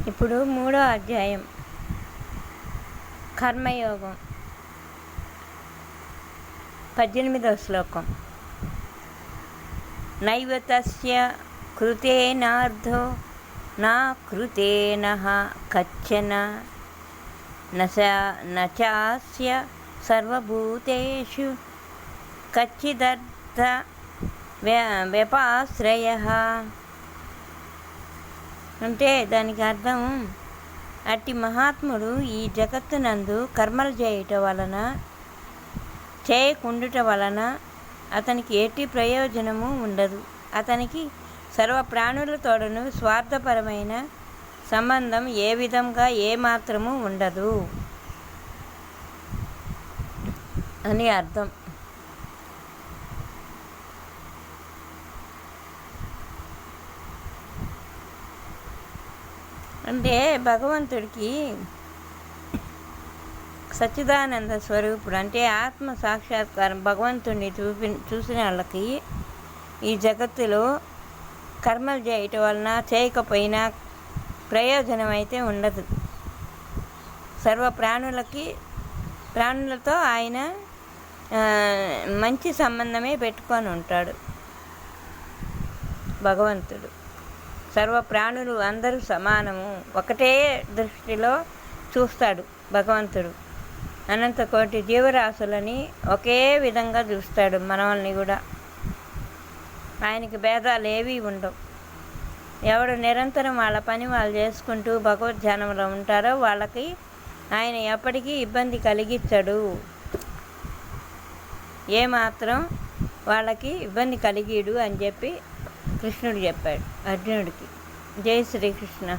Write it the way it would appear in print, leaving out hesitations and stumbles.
ఇప్పుడు 3వ అధ్యాయం కర్మయోగం 18వ శ్లోకం. నైవ తస్య కృతేనార్థో నా కృతేనః కచ్చన నచాస్య సర్వభూతేషు కచ్చిదర్థ వ్యపాశ్రయః. అంటే దానికి అర్థం, అట్టి మహాత్ముడు ఈ జగత్తునందు కర్మలు చేయకుండుట వలన అతనికి ఎట్టి ప్రయోజనము ఉండదు. అతనికి సర్వ ప్రాణులతోడను స్వార్థపరమైన సంబంధం ఏ విధంగా ఏమాత్రము ఉండదు అని అర్థం. అంటే భగవంతుడికి సచ్చిదానంద స్వరూపుడు, అంటే ఆత్మ సాక్షాత్కారం. భగవంతుడిని చూసిన వాళ్ళకి ఈ జగత్తులో కర్మలు చేయటం వలన చేయకపోయినా ప్రయోజనం అయితే ఉండదు. సర్వ ప్రాణులతో ఆయన మంచి సంబంధమే పెట్టుకొని ఉంటాడు. భగవంతుడు సర్వ ప్రాణులు అందరూ సమానము, ఒకటే దృష్టిలో చూస్తాడు భగవంతుడు. అనంత కోటి జీవరాశులని ఒకే విధంగా చూస్తాడు. మనల్ని కూడా ఆయనకి భేదాలు ఏవీ ఉండవు. ఎవడు నిరంతరం వాళ్ళ పని వాళ్ళు చేసుకుంటూ భగవద్ధ్యానంలో ఉంటారో వాళ్ళకి ఆయన ఎప్పటికీ ఇబ్బంది కలిగించడు. ఏమాత్రం వాళ్ళకి ఇబ్బంది కలిగిడు అని చెప్పి కృష్ణుడు చెప్పాడు అర్జునుడికి. జై శ్రీకృష్ణ.